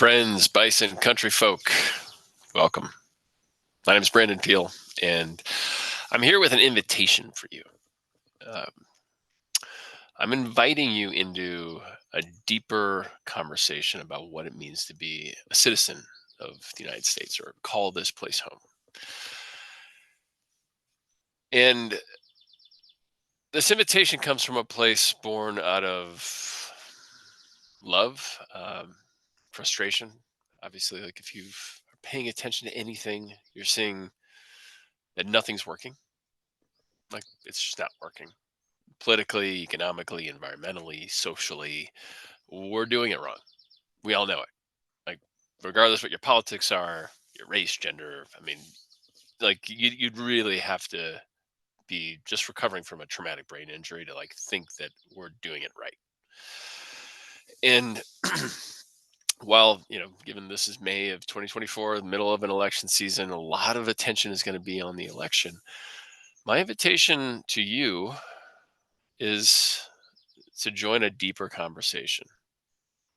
Friends, Bison, country folk, welcome. My name is Brandon Peel, and I'm here with an invitation for you. Um, I'm inviting you into a deeper conversation about what it means to be a citizen of the United States or call this place home. And this invitation comes from a place born out of love, frustration. Obviously, like if you are paying attention to anything, you're seeing that nothing's working. Like it's just not working politically, economically, environmentally, socially. We're doing it wrong. We all know it. Like regardless what your politics are, your race, gender. I mean, like you'd really have to be just recovering from a traumatic brain injury to like think that we're doing it right. And while given this is May of 2024, the middle of an election season, a lot of attention is going to be on the election. My invitation to you is to join a deeper conversation.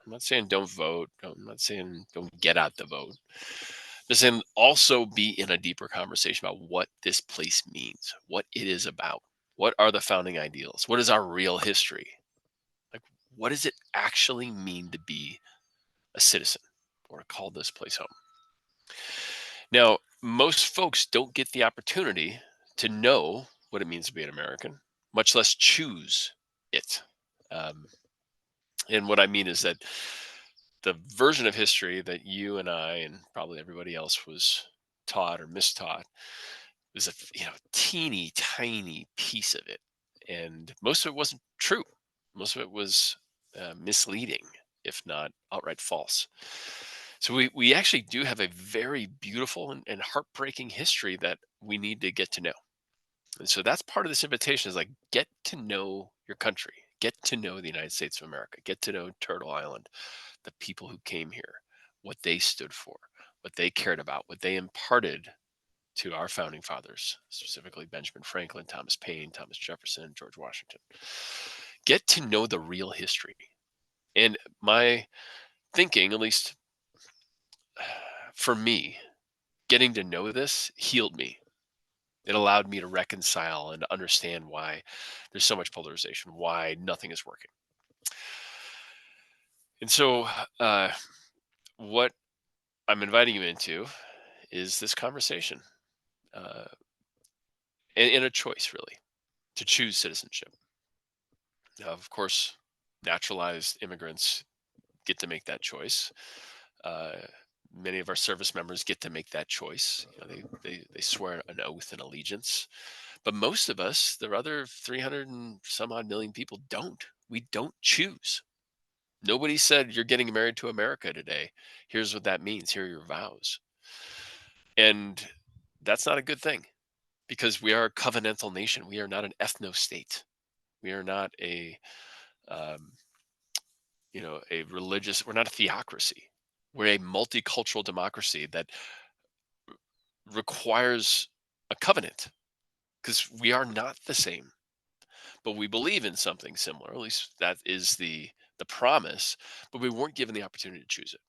I'm not saying don't vote. I'm not saying don't get out the vote. I'm just saying also be in a deeper conversation about what this place means, what it is about. What are the founding ideals? What is our real history? Like, what does it actually mean to be a citizen or to call this place home? Now, most folks don't get the opportunity to know what it means to be an American, much less choose it. Um, and what I mean is that the version of history that you and I and probably everybody else was taught or mistaught was a teeny tiny piece of it, and most of it wasn't true. Most of it was misleading, if not outright false. So we actually do have a very beautiful and heartbreaking history that we need to get to know. And so that's part of this invitation is like get to know your country, get to know the United States of America, get to know Turtle Island, the people who came here, what they stood for, what they cared about, what they imparted to our founding fathers, specifically Benjamin Franklin, Thomas Paine, Thomas Jefferson, George Washington. Get to know the real history. And my thinking, at least for me, getting to know this healed me. It allowed me to reconcile and understand why there's so much polarization, why nothing is working. And so, what I'm inviting you into is this conversation uh, and a choice, really, to choose citizenship. Now, of course, naturalized immigrants get to make that choice. Uh, Many of our service members get to make that choice. They swear an oath and allegiance. But most of us, the other 300 and some odd million people, don't. We don't choose. Nobody said you're getting married to America today. Here's what that means. Here are your vows. And that's not a good thing because we are a covenantal nation. We are not an ethno state. We are not um, a religious, we're not a theocracy. We're a multicultural democracy that requires a covenant because we are not the same, but we believe in something similar. At least that is the promise, but we weren't given the opportunity to choose it.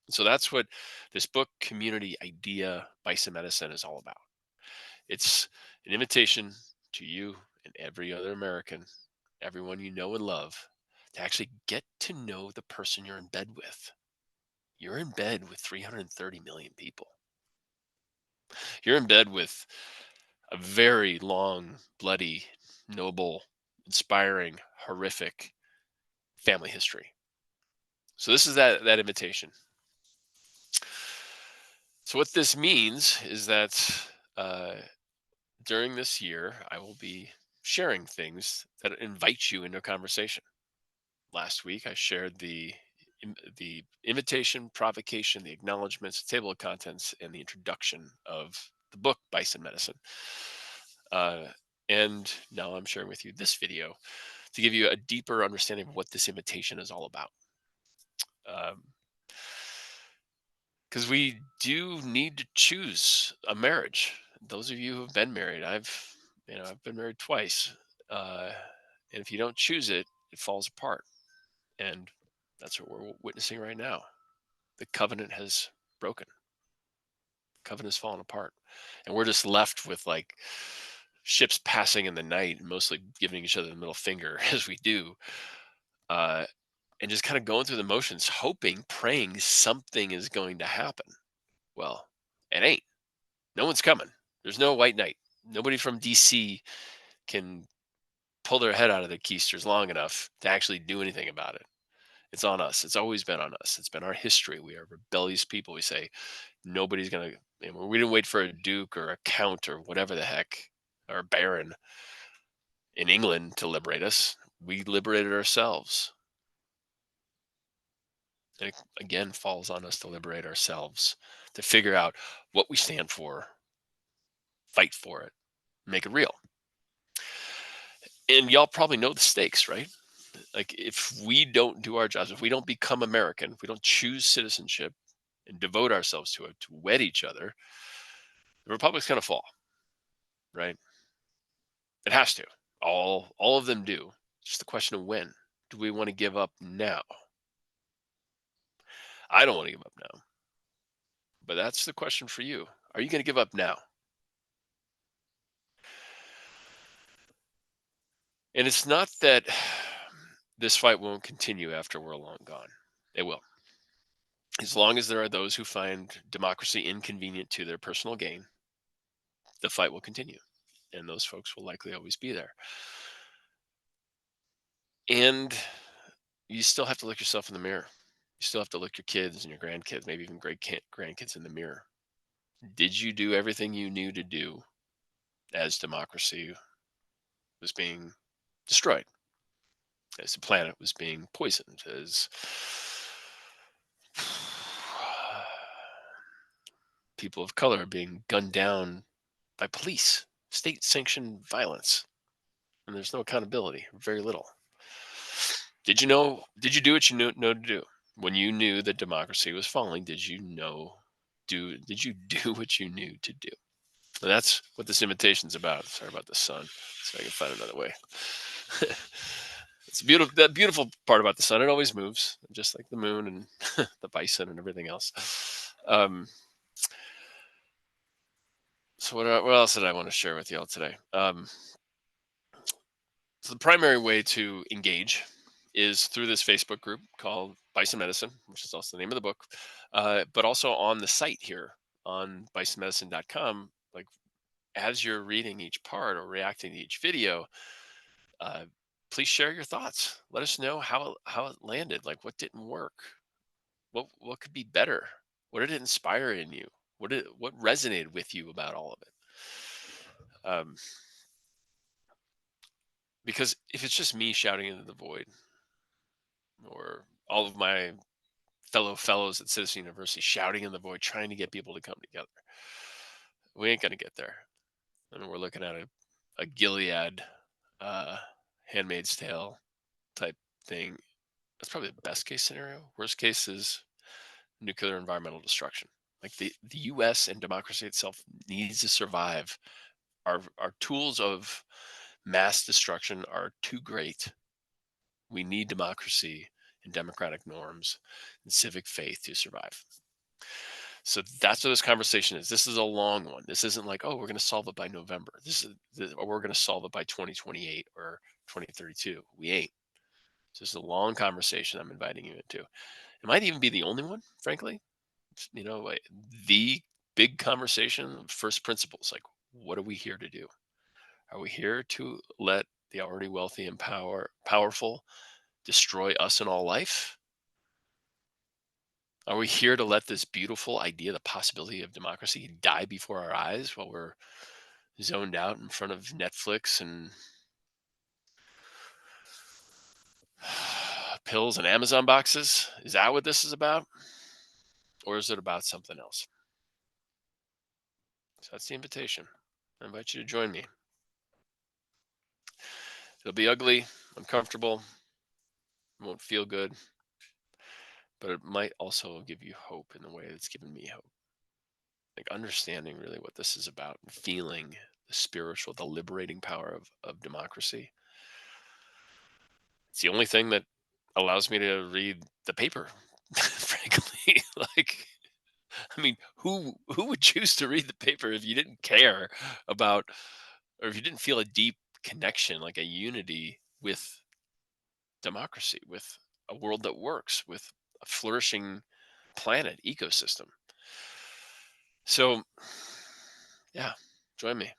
And so that's what this book, Community Idea, Bison Medicine, is all about. It's an invitation to you and every other American, everyone you know and love, to actually get to know the person you're in bed with. You're in bed with 330 million people. You're in bed with a very long, bloody, noble, inspiring, horrific family history. So this is that invitation. So what this means is that uh, during this year, I will be sharing things that invite you into a conversation. Last week, I shared the invitation, provocation, the acknowledgments, the table of contents, and the introduction of the book Bison Medicine. Uh, and now I'm sharing with you this video to give you a deeper understanding of what this invitation is all about. Because we do need to choose a marriage. Those of you who have been married, I've been married twice, uh, and if you don't choose it, it falls apart, and that's what we're witnessing right now. The covenant has broken. Covenant has fallen apart, and we're just left with like ships passing in the night, mostly giving each other the middle finger as we do, uh, and just kind of going through the motions, hoping, praying something is going to happen. Well, it ain't. No one's coming. There's no white knight. Nobody from DC can pull their head out of their keisters long enough to actually do anything about it. It's on us. It's always been on us. It's been our history. We are rebellious people. We say nobody's gonna. We didn't wait for a duke or a count or whatever the heck, or a baron in England to liberate us. We liberated ourselves. And it again falls on us to liberate ourselves, to figure out what we stand for, fight for it, make it real. And y'all probably know the stakes, right? Like if we don't do our jobs, if we don't become American, if we don't choose citizenship and devote ourselves to it, to wed each other, the republic's going to fall, right? It has to. All of them do. It's just a question of when. Do we want to give up now? I don't want to give up now. But that's the question for you. Are you going to give up now? And it's not that this fight won't continue after we're long gone. It will. As long as there are those who find democracy inconvenient to their personal gain, the fight will continue. And those folks will likely always be there. And you still have to look yourself in the mirror. You still have to look your kids and your grandkids, maybe even great grandkids in the mirror. Did you do everything you knew to do as democracy was being destroyed, as the planet was being poisoned, as people of color are being gunned down by police, state sanctioned violence, and there's no accountability, very little. Did you do what you know to do? When you knew that democracy was falling, did you do what you knew to do? And that's what this invitation's about. Sorry about the sun. So I can find another way. It's beautiful. That beautiful part about the sun, it always moves, just like the moon and the bison and everything else. So what else did I want to share with y'all today? So the primary way to engage is through this Facebook group called Bison Medicine, which is also the name of the book, but also on the site here on bisonmedicine.com. Like as you're reading each part or reacting to each video, uh, please share your thoughts. Let us know how it landed. Like what didn't work, what could be better, what did it inspire in you, what resonated with you about all of it. Because if it's just me shouting into the void, or all of my fellows at Citizen University shouting in the void, trying to get people to come together, we ain't gonna get there. I mean, we're looking at a Gilead, uh, Handmaid's Tale type thing. That's probably the best case scenario. Worst case is nuclear environmental destruction. Like the U.S. and democracy itself needs to survive. Our tools of mass destruction are too great. We need democracy and democratic norms and civic faith to survive. So that's what this conversation is. This is a long one. This isn't like, oh, we're going to solve it by November. Or we're going to solve it by 2028 or 2032. We ain't. So this is a long conversation I'm inviting you into. It might even be the only one, frankly. Like, the big conversation, first principles. Like, what are we here to do? Are we here to let the already wealthy and powerful destroy us and all life? Are we here to let this beautiful idea, the possibility of democracy, die before our eyes while we're zoned out in front of Netflix and pills and Amazon boxes? Is that what this is about? Or is it about something else? So that's the invitation. I invite you to join me. It'll be ugly, uncomfortable, won't feel good, but it might also give you hope in the way it's given me hope. Like understanding really what this is about and feeling the spiritual, the liberating power of democracy. It's the only thing that allows me to read the paper, frankly. Like, I mean, who would choose to read the paper if you didn't care about, or if you didn't feel a deep connection, like a unity with democracy, with a world that works, with a flourishing planet ecosystem? So, yeah, join me.